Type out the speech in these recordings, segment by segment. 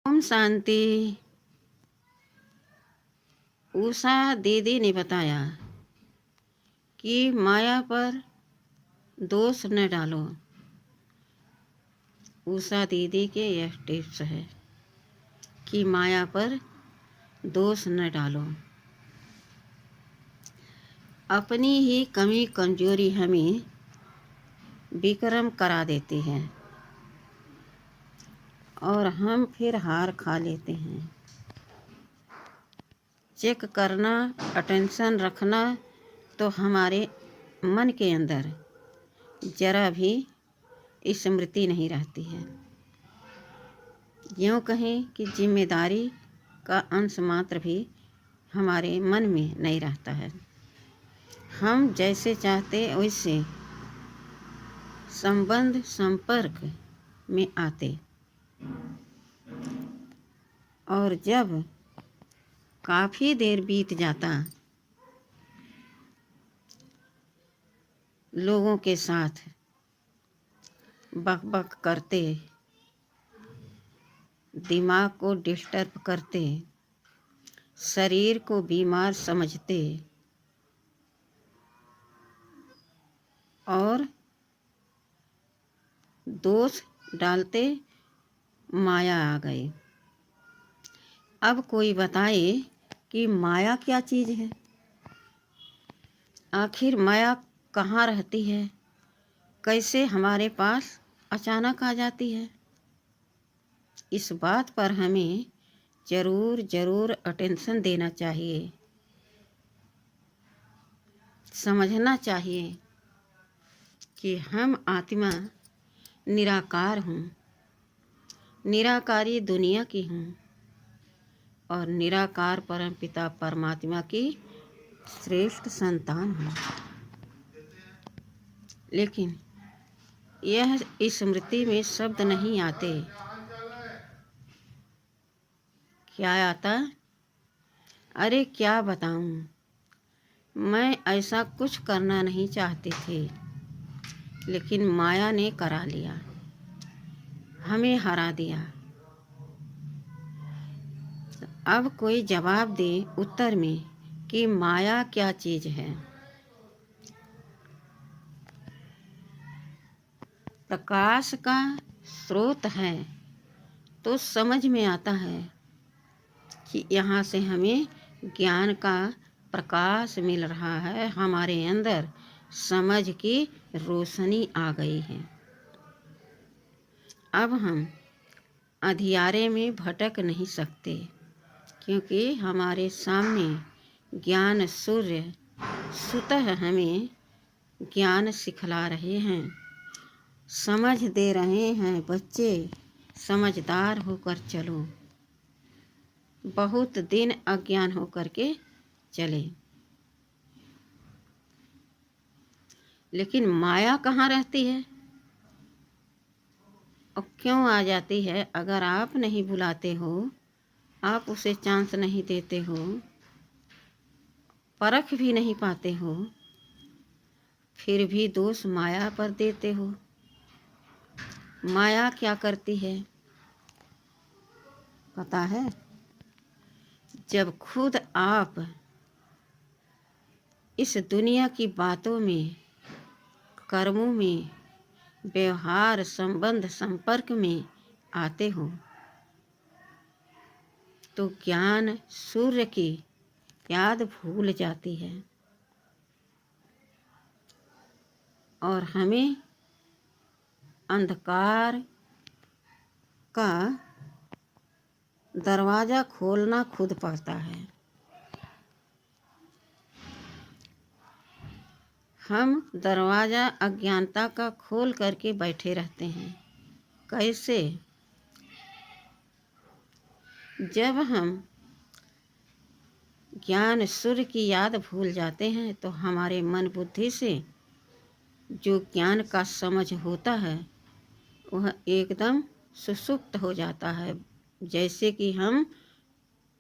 ओम शांति। उषा दीदी ने बताया कि माया पर दोष न डालो। उषा दीदी के यह टिप्स है कि माया पर दोष न डालो। अपनी ही कमी कमजोरी हमें विक्रम करा देती है और हम फिर हार खा लेते हैं। चेक करना, अटेंशन रखना तो हमारे मन के अंदर जरा भी स्मृति नहीं रहती है। यूँ कहें कि जिम्मेदारी का अंश मात्र भी हमारे मन में नहीं रहता है। हम जैसे चाहते वैसे संबंध संपर्क में आते और जब काफ़ी देर बीत जाता लोगों के साथ बक करते, दिमाग को डिस्टर्ब करते, शरीर को बीमार समझते और दोष डालते, माया आ गई। अब कोई बताए कि माया क्या चीज़ है, आखिर माया कहाँ रहती है, कैसे हमारे पास अचानक आ जाती है। इस बात पर हमें ज़रूर अटेंशन देना चाहिए, समझना चाहिए कि हम आत्मा निराकार हूँ, निराकारी दुनिया की हूँ और निराकार परमपिता परमात्मा की श्रेष्ठ संतान हूँ। लेकिन यह स्मृति में शब्द नहीं आते। क्या आता? अरे क्या बताऊँ, मैं ऐसा कुछ करना नहीं चाहती थी, लेकिन माया ने करा लिया, हमें हरा दिया। अब कोई जवाब दे उत्तर में कि माया क्या चीज़ है। प्रकाश का स्रोत है तो समझ में आता है कि यहाँ से हमें ज्ञान का प्रकाश मिल रहा है, हमारे अंदर समझ की रोशनी आ गई है। अब हम अंधियारे में भटक नहीं सकते, क्योंकि हमारे सामने ज्ञान सूर्य स्वतः हमें ज्ञान सिखला रहे हैं, समझ दे रहे हैं। बच्चे समझदार होकर चलो, बहुत दिन अज्ञान होकर के चले। लेकिन माया कहाँ रहती है और क्यों आ जाती है? अगर आप नहीं बुलाते हो, आप उसे चांस नहीं देते हो, परख भी नहीं पाते हो, फिर भी दोष माया पर देते हो। माया क्या करती है पता है? जब खुद आप इस दुनिया की बातों में, कर्मों में, व्यवहार, संबंध, संपर्क में आते हो तो ज्ञान सूर्य की याद भूल जाती है और हमें अंधकार का दरवाज़ा खोलना खुद पड़ता है। हम दरवाज़ा अज्ञानता का खोल करके बैठे रहते हैं। कैसे? जब हम ज्ञान सूर्य की याद भूल जाते हैं तो हमारे मन बुद्धि से जो ज्ञान का समझ होता है वह एकदम सुसुप्त हो जाता है, जैसे कि हम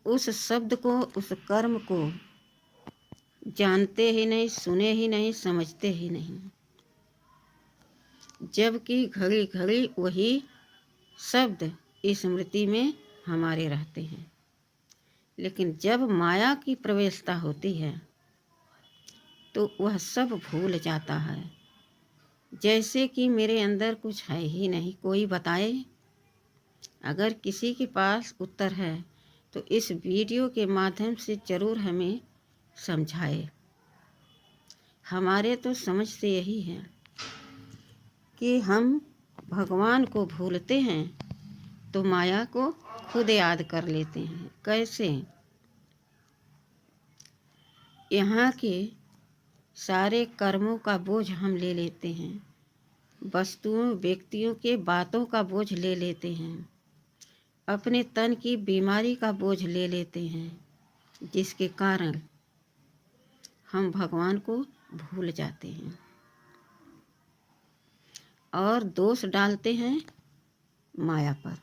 उस शब्द को, उस कर्म को जानते ही नहीं, सुने ही नहीं, समझते ही नहीं। जबकि घड़ी घड़ी वही शब्द स्मृति में हमारे रहते हैं। लेकिन जब माया की प्रवेशता होती है तो वह सब भूल जाता है, जैसे कि मेरे अंदर कुछ है ही नहीं। कोई बताए, अगर किसी के पास उत्तर है तो इस वीडियो के माध्यम से ज़रूर हमें समझाए। हमारे तो समझ से यही है कि हम भगवान को भूलते हैं तो माया को खुद याद कर लेते हैं। कैसे? यहाँ के सारे कर्मों का बोझ हम ले लेते हैं, वस्तुओं व्यक्तियों के बातों का बोझ ले लेते हैं, अपने तन की बीमारी का बोझ ले लेते हैं, जिसके कारण हम भगवान को भूल जाते हैं और दोष डालते हैं माया पर।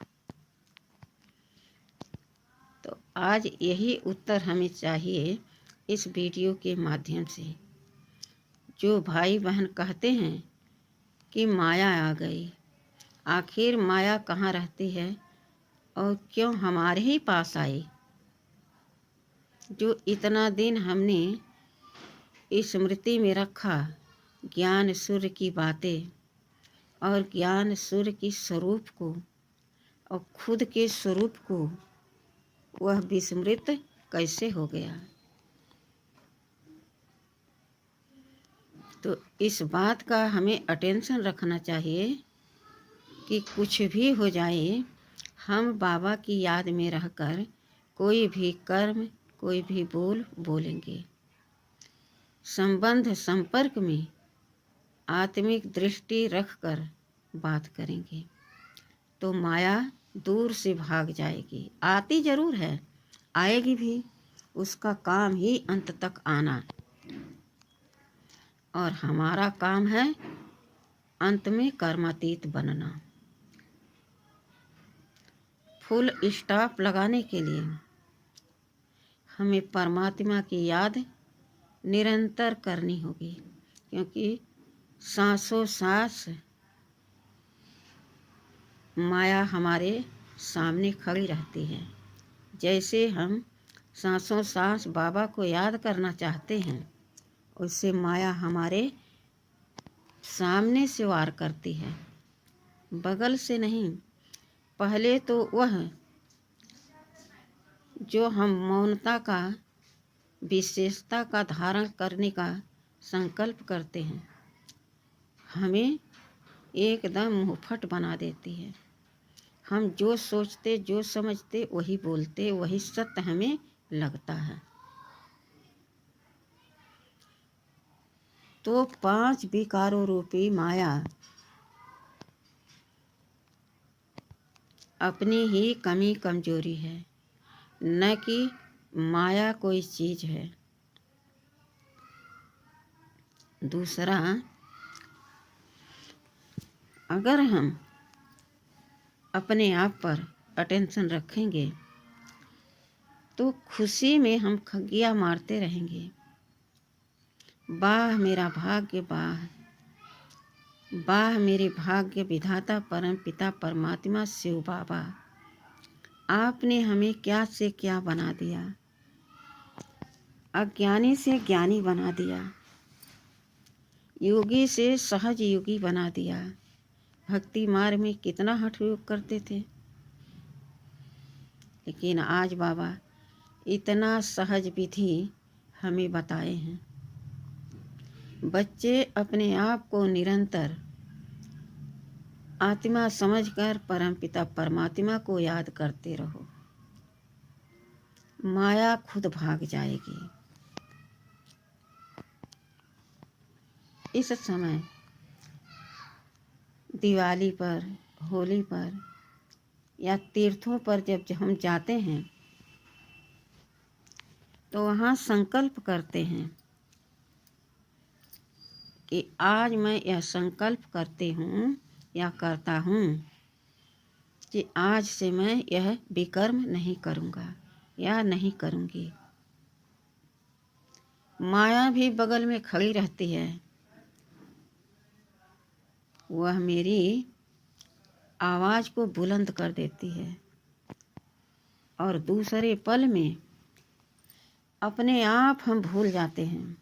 तो आज यही उत्तर हमें चाहिए इस वीडियो के माध्यम से। जो भाई बहन कहते हैं कि माया आ गई, आखिर माया कहाँ रहती है और क्यों हमारे ही पास आई? जो इतना दिन हमने स्मृति में रखा ज्ञान सूर्य की बातें और ज्ञान सूर्य की स्वरूप को और खुद के स्वरूप को, वह विस्मृत कैसे हो गया? तो इस बात का हमें अटेंशन रखना चाहिए कि कुछ भी हो जाए, हम बाबा की याद में रहकर कोई भी कर्म, कोई भी बोल बोलेंगे। संबंध संपर्क में आत्मिक दृष्टि रखकर बात करेंगे तो माया दूर से भाग जाएगी। आती जरूर है, आएगी भी, उसका काम ही अंत तक आना, और हमारा काम है अंत में कर्मातीत बनना। फुल स्टॉप लगाने के लिए हमें परमात्मा की याद निरंतर करनी होगी, क्योंकि सांसों सांस माया हमारे सामने खड़ी रहती है। जैसे हम सांसों सांस बाबा को याद करना चाहते हैं, उससे माया हमारे सामने से वार करती है, बगल से नहीं। पहले तो वह जो हम मौनता का, विशेषता का धारण करने का संकल्प करते हैं, हमें एकदम मुंहफट बना देती है। हम जो सोचते, जो समझते वही बोलते, वही सत्य हमें लगता है। तो 5 विकारों रूपी माया अपनी ही कमी कमजोरी है, न कि माया कोई चीज है। दूसरा, अगर हम अपने आप पर अटेंशन रखेंगे तो खुशी में हम खगिया मारते रहेंगे। वाह मेरा भाग्य, वाह वाह मेरे भाग्य विधाता परम पिता परमात्मा शिव बाबा, आपने हमें क्या से क्या बना दिया, अज्ञानी से ज्ञानी बना दिया, योगी से सहज योगी बना दिया। भक्ति मार्ग में कितना हठ योग करते थे, लेकिन आज बाबा इतना सहज विधि हमें बताए हैं। बच्चे अपने आप को निरंतर आत्मा समझकर परमपिता परमात्मा को याद करते रहो, माया खुद भाग जाएगी। इस समय दिवाली पर, होली पर या तीर्थों पर जब हम जाते हैं तो वहाँ संकल्प करते हैं कि आज मैं यह संकल्प करती हूँ या करता हूँ कि आज से मैं यह विकर्म नहीं करूँगा या नहीं करूँगी। माया भी बगल में खड़ी रहती है, वह मेरी आवाज़ को बुलंद कर देती है और दूसरे पल में अपने आप हम भूल जाते हैं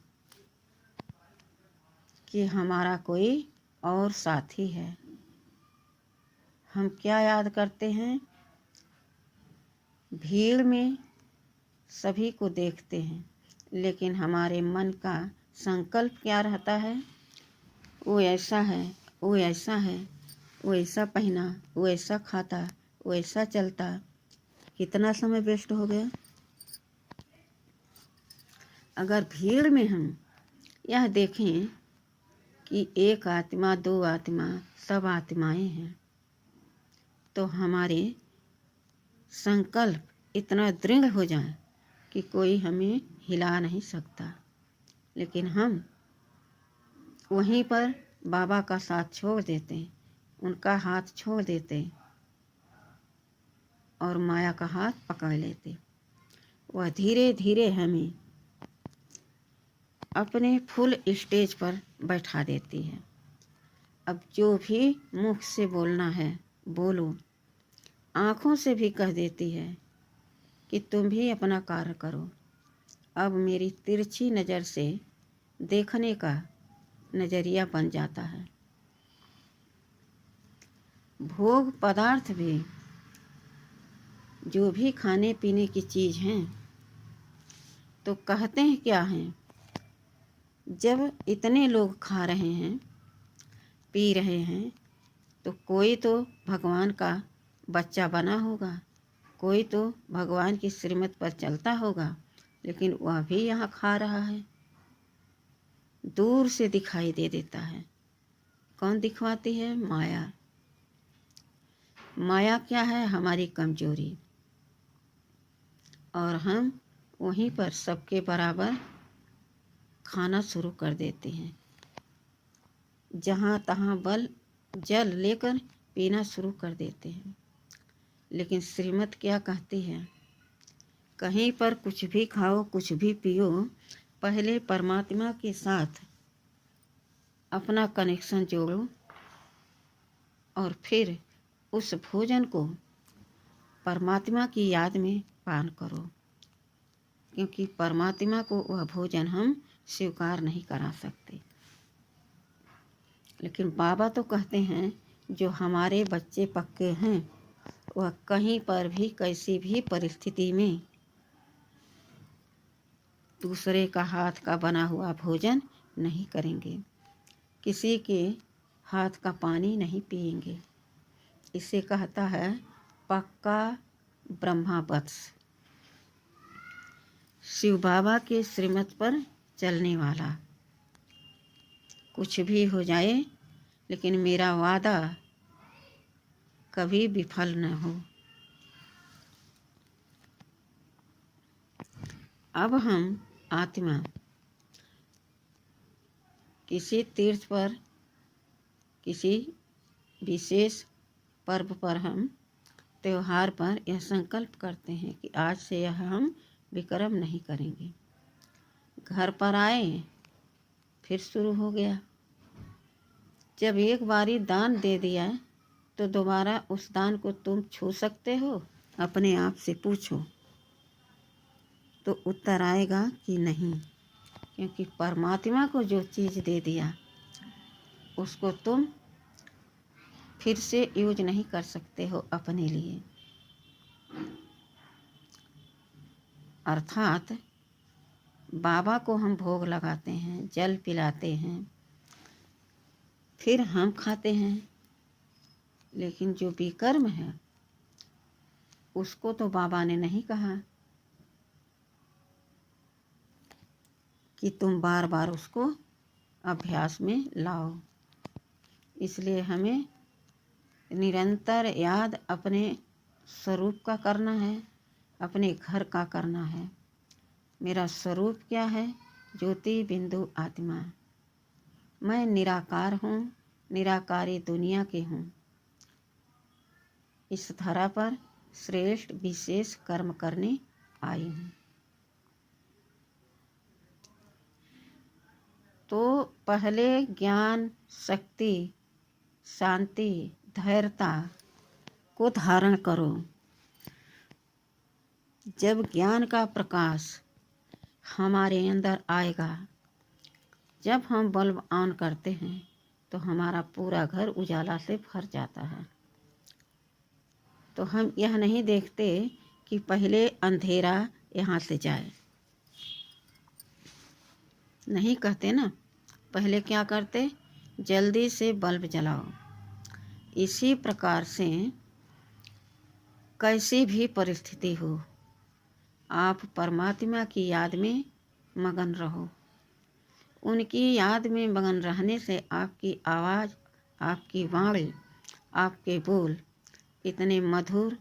कि हमारा कोई और साथी है। हम क्या याद करते हैं? भीड़ में सभी को देखते हैं, लेकिन हमारे मन का संकल्प क्या रहता है? वो ऐसा है, वो ऐसा है, वो ऐसा पहना, वो ऐसा खाता, वो ऐसा चलता। कितना समय वेस्ट हो गया। अगर भीड़ में हम यह देखें कि एक आत्मा, दो आत्मा, सब आत्माएं हैं, तो हमारे संकल्प इतना दृढ़ हो जाए कि कोई हमें हिला नहीं सकता। लेकिन हम वहीं पर बाबा का साथ छोड़ देते, उनका हाथ छोड़ देते और माया का हाथ पकड़ लेते। वह धीरे धीरे हमें अपने फुल स्टेज पर बैठा देती है। अब जो भी मुख से बोलना है बोलो, आँखों से भी कह देती है कि तुम भी अपना कार्य करो। अब मेरी तिरछी नज़र से देखने का नज़रिया बन जाता है। भोग पदार्थ भी, जो भी खाने पीने की चीज़ हैं, तो कहते हैं क्या हैं? जब इतने लोग खा रहे हैं, पी रहे हैं, तो कोई तो भगवान का बच्चा बना होगा, कोई तो भगवान की श्रीमत पर चलता होगा, लेकिन वह भी यहाँ खा रहा है। दूर से दिखाई दे देता है। कौन दिखवाती है? माया। माया क्या है? हमारी कमजोरी। और हम वहीं पर सबके बराबर खाना शुरू कर देते हैं। जहाँ तहाँ बल जल लेकर पीना शुरू कर देते हैं। लेकिन श्रीमत क्या कहती है? कहीं पर कुछ भी खाओ, कुछ भी पियो, पहले परमात्मा के साथ अपना कनेक्शन जोड़ो और फिर उस भोजन को परमात्मा की याद में पान करो, क्योंकि परमात्मा को वह भोजन हम स्वीकार नहीं करा सकते। लेकिन बाबा तो कहते हैं जो हमारे बच्चे पक्के हैं, वह कहीं पर भी कैसी भी परिस्थिति में दूसरे का हाथ का बना हुआ भोजन नहीं करेंगे, किसी के हाथ का पानी नहीं पिएंगे। इसे कहता है पक्का ब्रह्मावत्स, शिव बाबा के श्रीमत पर चलने वाला। कुछ भी हो जाए, लेकिन मेरा वादा कभी विफल न हो। अब हम आत्मा किसी तीर्थ पर, किसी विशेष पर्व पर, हम त्योहार पर यह संकल्प करते हैं कि आज से यह हम विक्रम नहीं करेंगे। घर पर आए फिर शुरू हो गया। जब एक बारी दान दे दिया तो दोबारा उस दान को तुम छू सकते हो? अपने आप से पूछो तो उत्तर आएगा कि नहीं, क्योंकि परमात्मा को जो चीज़ दे दिया उसको तुम फिर से यूज नहीं कर सकते हो अपने लिए। अर्थात बाबा को हम भोग लगाते हैं, जल पिलाते हैं, फिर हम खाते हैं, लेकिन जो विकर्म है उसको तो बाबा ने नहीं कहा कि तुम बार बार उसको अभ्यास में लाओ। इसलिए हमें निरंतर याद अपने स्वरूप का करना है, अपने घर का करना है। मेरा स्वरूप क्या है? ज्योति बिंदु आत्मा। मैं निराकार हूँ, निराकारी दुनिया की हूँ। इस धरा पर श्रेष्ठ विशेष कर्म करने आई हूँ। तो पहले ज्ञान, शक्ति, शांति, धैर्यता को धारण करो। जब ज्ञान का प्रकाश हमारे अंदर आएगा, जब हम बल्ब ऑन करते हैं तो हमारा पूरा घर उजाला से भर जाता है। तो हम यह नहीं देखते कि पहले अंधेरा यहाँ से जाए, नहीं कहते ना। पहले क्या करते, जल्दी से बल्ब जलाओ। इसी प्रकार से कैसी भी परिस्थिति हो, आप परमात्मा की याद में मगन रहो। उनकी याद में मगन रहने से आपकी आवाज़, आपकी वाणी, आपके बोल इतने मधुर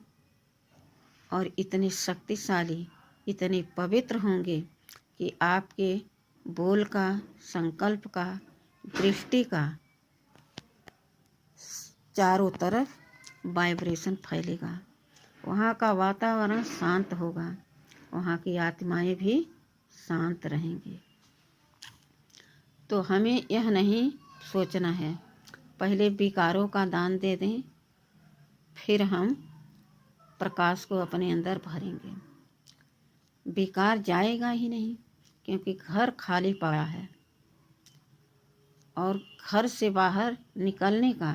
और इतने शक्तिशाली, इतने पवित्र होंगे कि आपके बोल का, संकल्प का, दृष्टि का चारों तरफ वाइब्रेशन फैलेगा। वहाँ का वातावरण शांत होगा, वहाँ की आत्माएं भी शांत रहेंगी। तो हमें यह नहीं सोचना है पहले विकारों का दान दे दें, फिर हम प्रकाश को अपने अंदर भरेंगे। विकार जाएगा ही नहीं, क्योंकि घर खाली पड़ा है और घर से बाहर निकलने का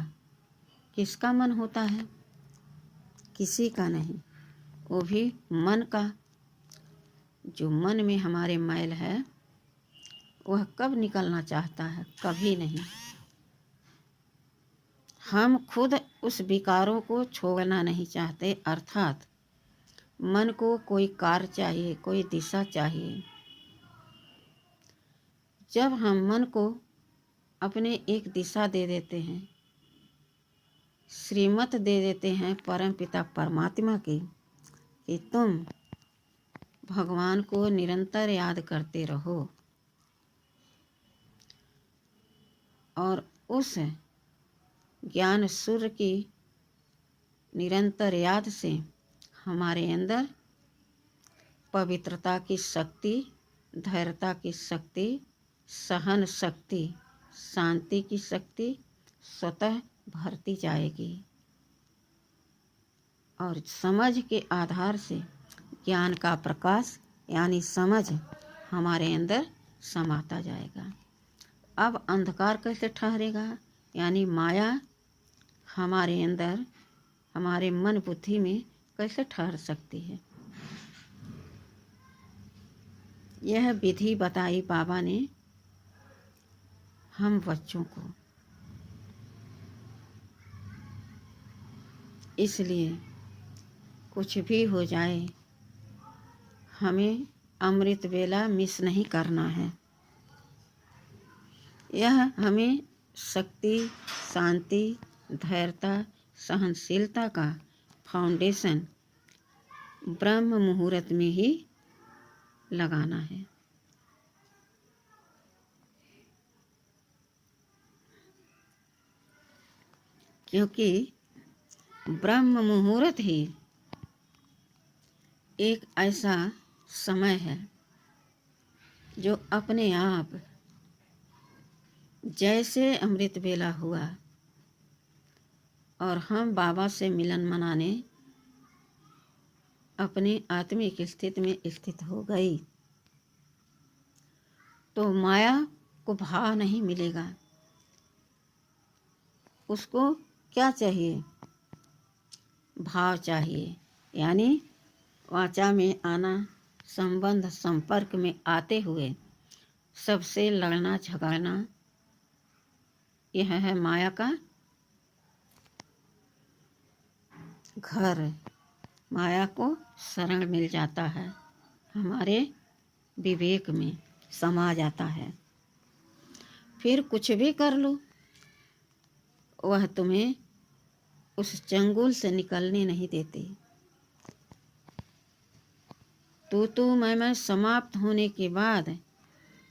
किसका मन होता है? किसी का नहीं। वो भी मन का, जो मन में हमारे मैल है वह कब निकलना चाहता है? कभी नहीं। हम खुद उस विकारों को छोड़ना नहीं चाहते, अर्थात मन को कोई कार्य चाहिए, कोई दिशा चाहिए। जब हम मन को अपने एक दिशा दे देते हैं, श्रीमत दे देते हैं परमपिता परमात्मा की कि तुम भगवान को निरंतर याद करते रहो, और उस ज्ञान सूर्य की निरंतर याद से हमारे अंदर पवित्रता की शक्ति, धैर्यता की शक्ति, सहन शक्ति, शांति की शक्ति स्वतः भरती जाएगी। और समझ के आधार से ज्ञान का प्रकाश यानी समझ हमारे अंदर समाता जाएगा। अब अंधकार कैसे ठहरेगा? यानी माया हमारे अंदर, हमारे मन बुद्धि में कैसे ठहर सकती है? यह विधि बताई बाबा ने हम बच्चों को। इसलिए कुछ भी हो जाए, हमें अमृत वेला मिस नहीं करना है। यह हमें शक्ति, शांति, धैर्यता, सहनशीलता का फाउंडेशन ब्रह्म मुहूर्त में ही लगाना है। क्योंकि ब्रह्म मुहूर्त ही एक ऐसा समय है जो अपने आप, जैसे अमृत वेला हुआ और हम बाबा से मिलन मनाने अपनी आत्मिक स्थिति में स्थित हो गई, तो माया को भाव नहीं मिलेगा। उसको क्या चाहिए? भाव चाहिए। यानी वाचा में आना, संबंध संपर्क में आते हुए सबसे लड़ना झगड़ना, यह है माया का घर। माया को शरण मिल जाता है, हमारे विवेक में समा जाता है। फिर कुछ भी कर लो, वह तुम्हें उस चंगुल से निकलने नहीं देती। तू मैं समाप्त होने के बाद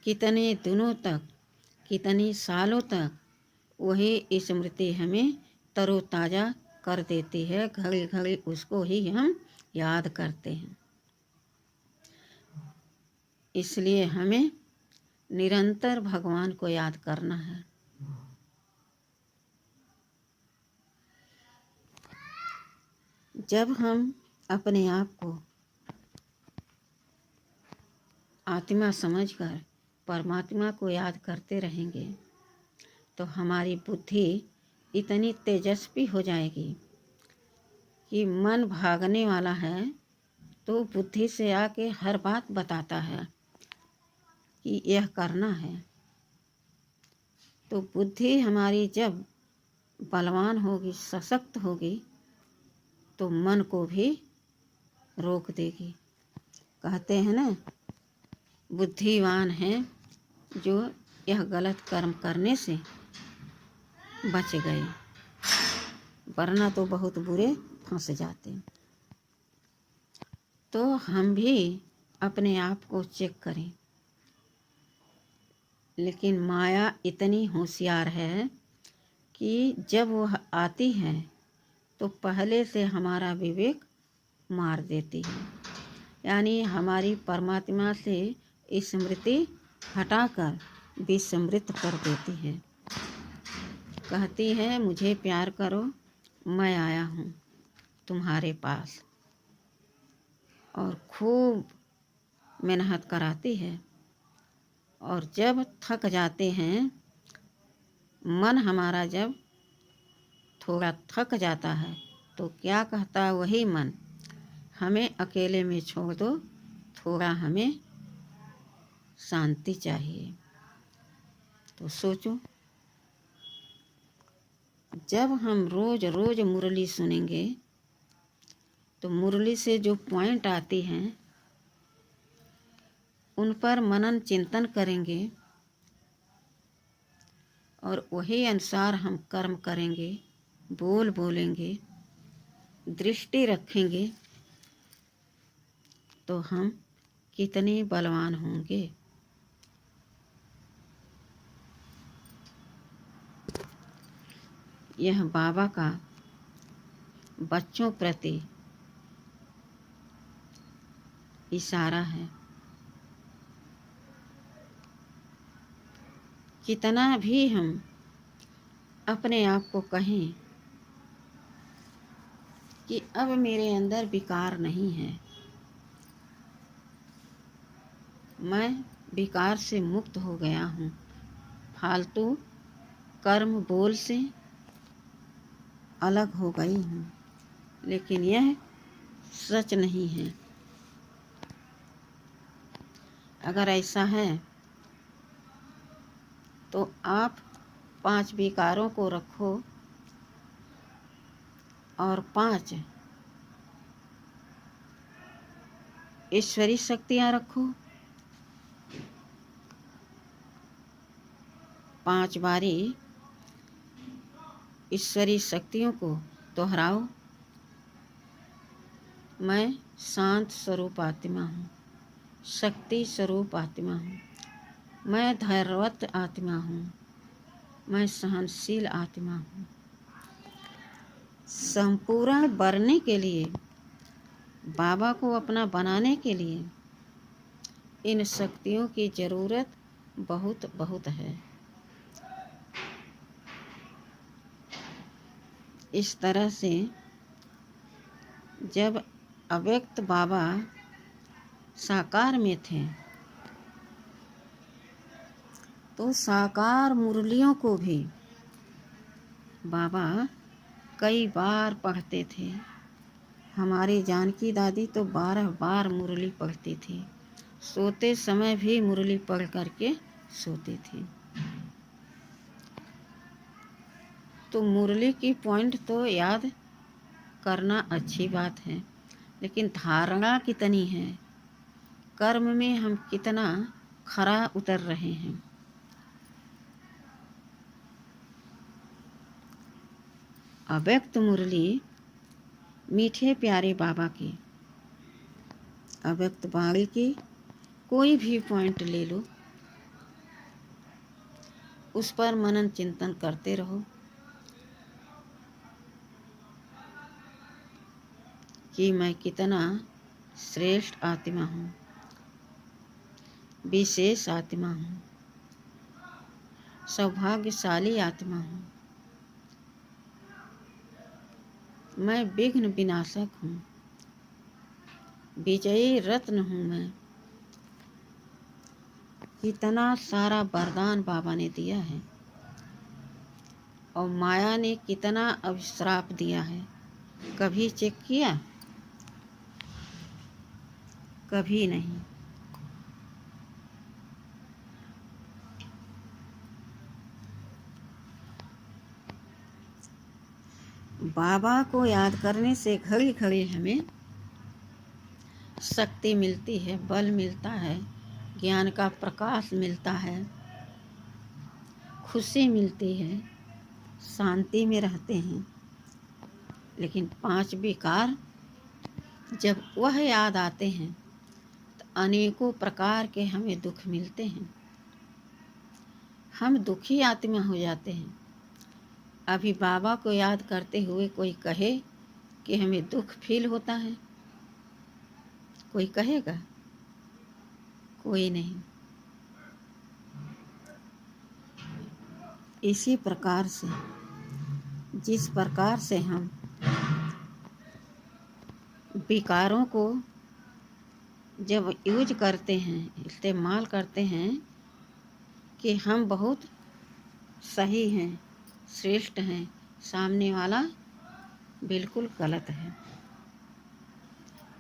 कितने दिनों तक, कितनी सालों तक वही स्मृति हमें तरोताज़ा कर देती है। घड़ी घड़ी उसको ही हम याद करते हैं। इसलिए हमें निरंतर भगवान को याद करना है। जब हम अपने आप को आत्मा समझकर परमात्मा को याद करते रहेंगे तो हमारी बुद्धि इतनी तेजस्वी हो जाएगी कि मन भागने वाला है तो बुद्धि से आके हर बात बताता है कि यह करना है। तो बुद्धि हमारी जब बलवान होगी, सशक्त होगी, तो मन को भी रोक देगी। कहते हैं ना, बुद्धिवान है जो यह गलत कर्म करने से बच गए, वरना तो बहुत बुरे फंस जाते। तो हम भी अपने आप को चेक करें। लेकिन माया इतनी होशियार है कि जब वह आती है तो पहले से हमारा विवेक मार देती है, यानी हमारी परमात्मा से स्मृति हटाकर विस्मृत कर देती है। कहती है मुझे प्यार करो, मैं आया हूँ तुम्हारे पास, और खूब मेहनत कराती है। और जब थक जाते हैं, मन हमारा जब थोड़ा थक जाता है तो क्या कहता है वही मन, हमें अकेले में छोड़ दो, थोड़ा हमें शांति चाहिए। तो सोचो, जब हम रोज रोज मुरली सुनेंगे तो मुरली से जो पॉइंट आती हैं उन पर मनन चिंतन करेंगे और वही अनुसार हम कर्म करेंगे, बोलेंगे, दृष्टि रखेंगे, तो हम कितने बलवान होंगे। यह बाबा का बच्चों प्रति इशारा है। कितना भी हम अपने आप को कहें कि अब मेरे अंदर विकार नहीं है, मैं विकार से मुक्त हो गया हूँ, फालतू कर्म बोल से अलग हो गई हूँ, लेकिन यह सच नहीं है। अगर ऐसा है तो आप 5 विकारों को रखो और 5 ईश्वरी शक्तियाँ रखो। 5 बारी ईश्वरी शक्तियों को दोहराओ। मैं शांत स्वरूप आत्मा हूँ, शक्ति स्वरूप आत्मा हूँ, मैं धैर्यवत आत्मा हूँ, मैं सहनशील आत्मा हूँ। संपूर्ण बनने के लिए, बाबा को अपना बनाने के लिए इन शक्तियों की ज़रूरत बहुत बहुत है। इस तरह से जब अव्यक्त बाबा साकार में थे तो साकार मुरलियों को भी बाबा कई बार पढ़ते थे। हमारी जानकी दादी तो 12 बार मुरली पढ़ती थी, सोते समय भी मुरली पढ़ करके सोती थी। तो मुरली की पॉइंट तो याद करना अच्छी बात है, लेकिन धारणा कितनी है, कर्म में हम कितना खरा उतर रहे हैं। अव्यक्त मुरली मीठे प्यारे बाबा की, अव्यक्त बाणी की कोई भी पॉइंट ले लो, उस पर मनन चिंतन करते रहो कि मैं कितना श्रेष्ठ आत्मा हूँ, विशेष आत्मा हूँ, सौभाग्यशाली आत्मा हूँ, मैं विघ्न विनाशक हूँ, विजयी रत्न हूँ, मैं कितना सारा वरदान बाबा ने दिया है और माया ने कितना अभिश्राप दिया है, कभी चेक किया? कभी नहीं। बाबा को याद करने से घड़ी घड़ी हमें शक्ति मिलती है, बल मिलता है, ज्ञान का प्रकाश मिलता है, खुशी मिलती है, शांति में रहते हैं। लेकिन 5 विकार जब वह याद आते हैं तो अनेकों प्रकार के हमें दुख मिलते हैं, हम दुखी आत्मा हो जाते हैं। अभी बाबा को याद करते हुए कोई कहे कि हमें दुख फील होता है, कोई कहेगा? कोई नहीं। इसी प्रकार से जिस प्रकार से हम विकारों को जब यूज करते हैं, इस्तेमाल करते हैं कि हम बहुत सही हैं, श्रेष्ठ हैं, सामने वाला बिल्कुल गलत है,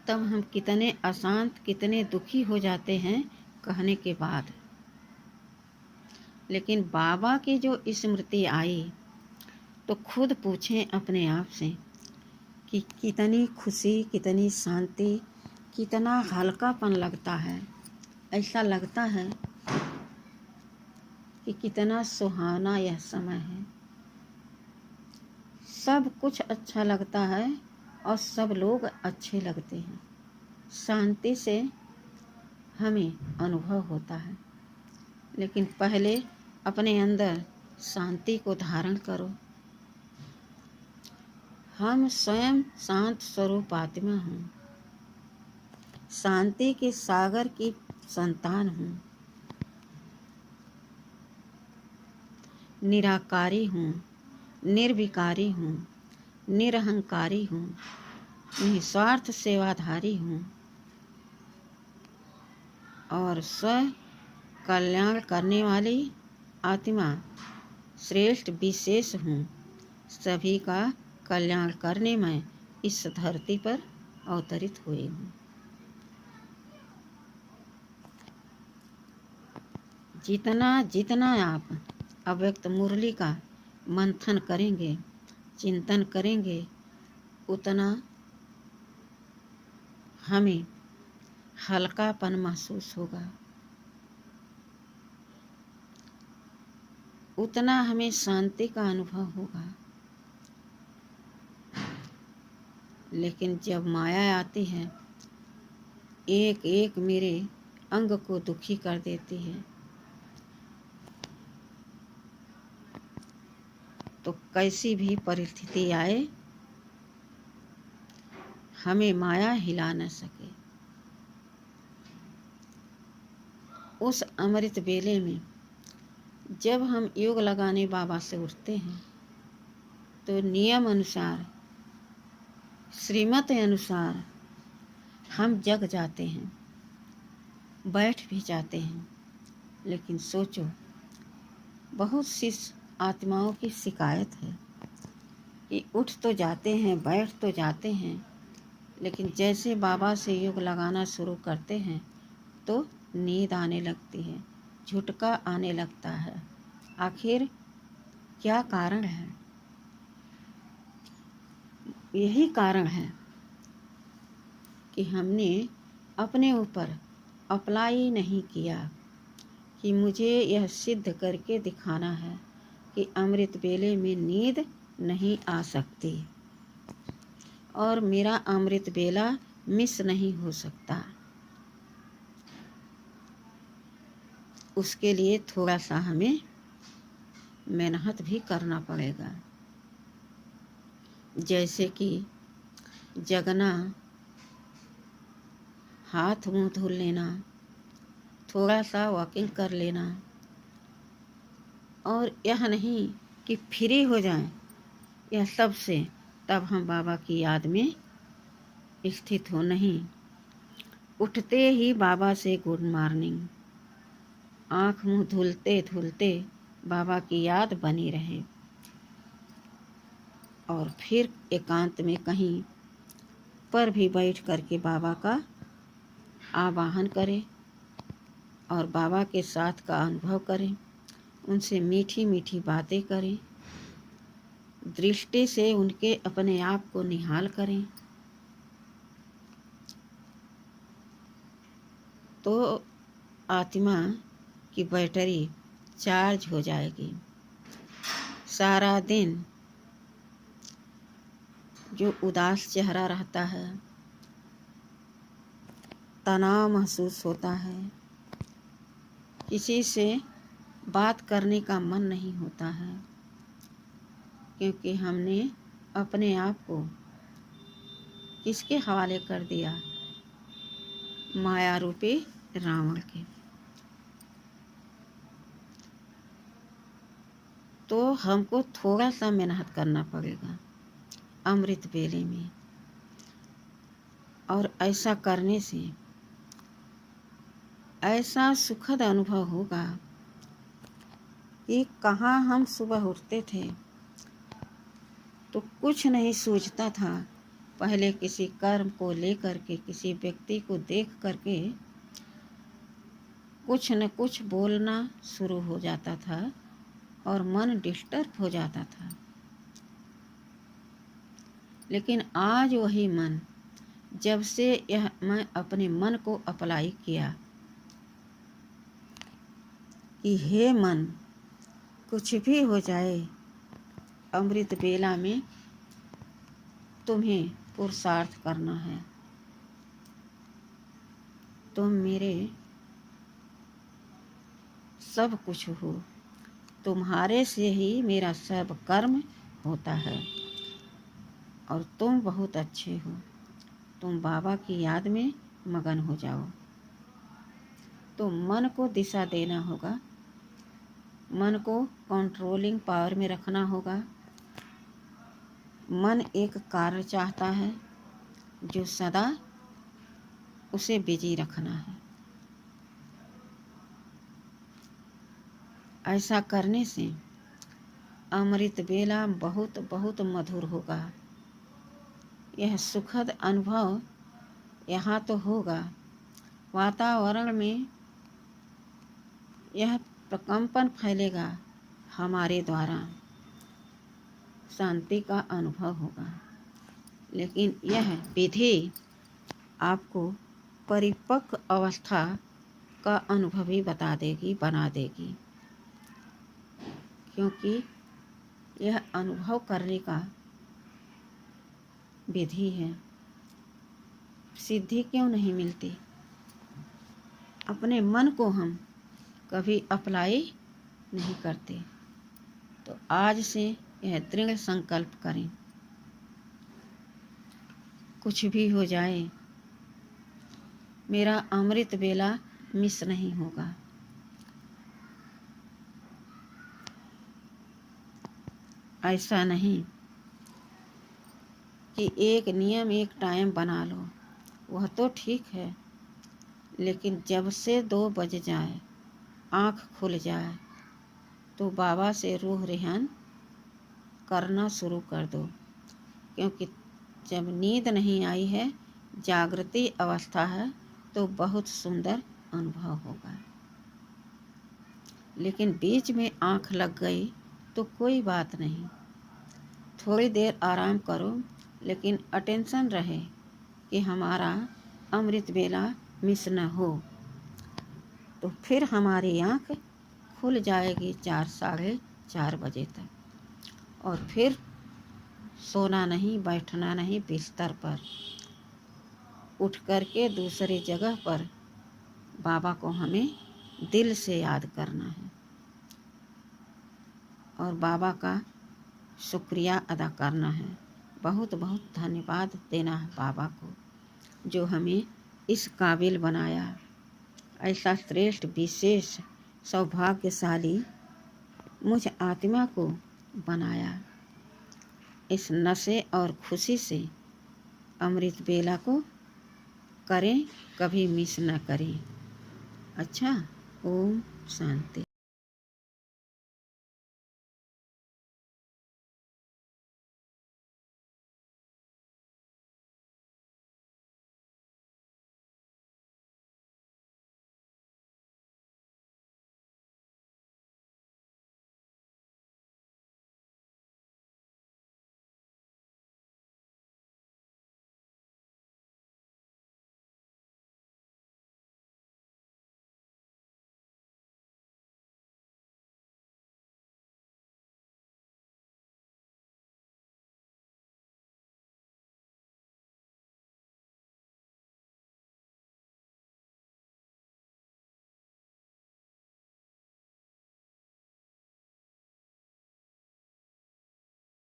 तब हम कितने अशांत, कितने दुखी हो जाते हैं कहने के बाद। लेकिन बाबा की जो स्मृति आई तो खुद पूछें अपने आप से कि कितनी खुशी, कितनी शांति, कितना हल्कापन लगता है। ऐसा लगता है कि कितना सुहाना यह समय है, सब कुछ अच्छा लगता है और सब लोग अच्छे लगते हैं, शांति से हमें अनुभव होता है। लेकिन पहले अपने अंदर शांति को धारण करो। हम स्वयं शांत स्वरूप आत्मा हूँ, शांति के सागर की संतान हूँ, निराकारी हूँ, निर्विकारी हूँ, निरहंकारी हूँ, निस्वार्थ सेवाधारी हूँ और स्व कल्याण करने वाली आत्मा श्रेष्ठ विशेष हूँ। सभी का कल्याण करने में इस धरती पर अवतरित हुई हूँ। जितना जितना आप अव्यक्त मुरली का मंथन करेंगे, चिंतन करेंगे, उतना हमें हल्कापन महसूस होगा, उतना हमें शांति का अनुभव होगा। लेकिन जब माया आती है, एक एक मेरे अंग को दुखी कर देती है, तो कैसी भी परिस्थिति आए हमें माया हिला न सके। उस अमृत बेले में जब हम योग लगाने बाबा से उठते हैं तो नियम अनुसार, श्रीमत अनुसार हम जग जाते हैं, बैठ भी जाते हैं। लेकिन सोचो, बहुत सी आत्माओं की शिकायत है कि उठ तो जाते हैं, बैठ तो जाते हैं, लेकिन जैसे बाबा से योग लगाना शुरू करते हैं तो नींद आने लगती है, झुटका आने लगता है। आखिर क्या कारण है? यही कारण है कि हमने अपने ऊपर अप्लाई नहीं किया कि मुझे यह सिद्ध करके दिखाना है कि अमृत बेले में नींद नहीं आ सकती और मेरा अमृत बेला मिस नहीं हो सकता। उसके लिए थोड़ा सा हमें मेहनत भी करना पड़ेगा, जैसे कि जगना, हाथ मुंह धुल लेना, थोड़ा सा वॉकिंग कर लेना, और यह नहीं कि फ्री हो जाएं, यह सब से तब हम बाबा की याद में स्थित हो। नहीं, उठते ही बाबा से गुड मॉर्निंग, आँख मुँह धुलते धुलते बाबा की याद बनी रहे और फिर एकांत में कहीं पर भी बैठ करके बाबा का आवाहन करें और बाबा के साथ का अनुभव करें, उनसे मीठी मीठी बातें करें, दृष्टि से उनके अपने आप को निहाल करें, तो आत्मा की बैटरी चार्ज हो जाएगी। सारा दिन जो उदास चेहरा रहता है, तनाव महसूस होता है, किसी से बात करने का मन नहीं होता है, क्योंकि हमने अपने आप को किसके हवाले कर दिया? माया रूपी रावण के। तो हमको थोड़ा सा मेहनत करना पड़ेगा अमृत बेले में, और ऐसा करने से ऐसा सुखद अनुभव होगा कि कहाँ हम सुबह उठते थे तो कुछ नहीं सूझता था। पहले किसी कर्म को लेकर के, किसी व्यक्ति को देख करके कुछ न कुछ बोलना शुरू हो जाता था और मन डिस्टर्ब हो जाता था। लेकिन आज वही मन, जब से यह मैं अपने मन को अप्लाई किया कि हे मन, कुछ भी हो जाए, अमृत बेला में तुम्हें पुरुषार्थ करना है। तुम मेरे सब कुछ हो, तुम्हारे से ही मेरा सब कर्म होता है और तुम बहुत अच्छे हो। तुम बाबा की याद में मगन हो जाओ। तो मन को दिशा देना होगा, मन को कंट्रोलिंग पावर में रखना होगा। मन एक कार्य चाहता है जो सदा उसे बिजी रखना है। ऐसा करने से अमृत बेला बहुत बहुत मधुर होगा। यह सुखद अनुभव यहाँ तो होगा, वातावरण में यह प्रकंपन फैलेगा, हमारे द्वारा शांति का अनुभव होगा। लेकिन यह विधि आपको परिपक्व अवस्था का अनुभवी बता देगी, बना देगी, क्योंकि यह अनुभव करने का विधि है। सिद्धि क्यों नहीं मिलती? अपने मन को हम कभी अप्लाई नहीं करते। तो आज से यह दृढ़ संकल्प करें, कुछ भी हो जाए मेरा अमृत बेला मिस नहीं होगा। ऐसा नहीं कि एक नियम एक टाइम बना लो, वह तो ठीक है, लेकिन जब से 2 बज जाए, आँख खुल जाए, तो बाबा से रूह रेहान करना शुरू कर दो। क्योंकि जब नींद नहीं आई है, जागृति अवस्था है, तो बहुत सुंदर अनुभव होगा। लेकिन बीच में आँख लग गई तो कोई बात नहीं, थोड़ी देर आराम करो, लेकिन अटेंशन रहे कि हमारा अमृत बेला मिस न हो। तो फिर हमारी आँख खुल जाएगी 4 साढ़े 4 बजे तक, और फिर सोना नहीं, बैठना नहीं बिस्तर पर, उठ करके दूसरी जगह पर बाबा को हमें दिल से याद करना है और बाबा का शुक्रिया अदा करना है। बहुत बहुत धन्यवाद देना है बाबा को, जो हमें इस काबिल बनाया, ऐसा श्रेष्ठ विशेष सौभाग्यशाली मुझ आत्मा को बनाया। इस नशे और खुशी से अमृत बेला को करें, कभी मिस न करें। अच्छा। ओम शांति।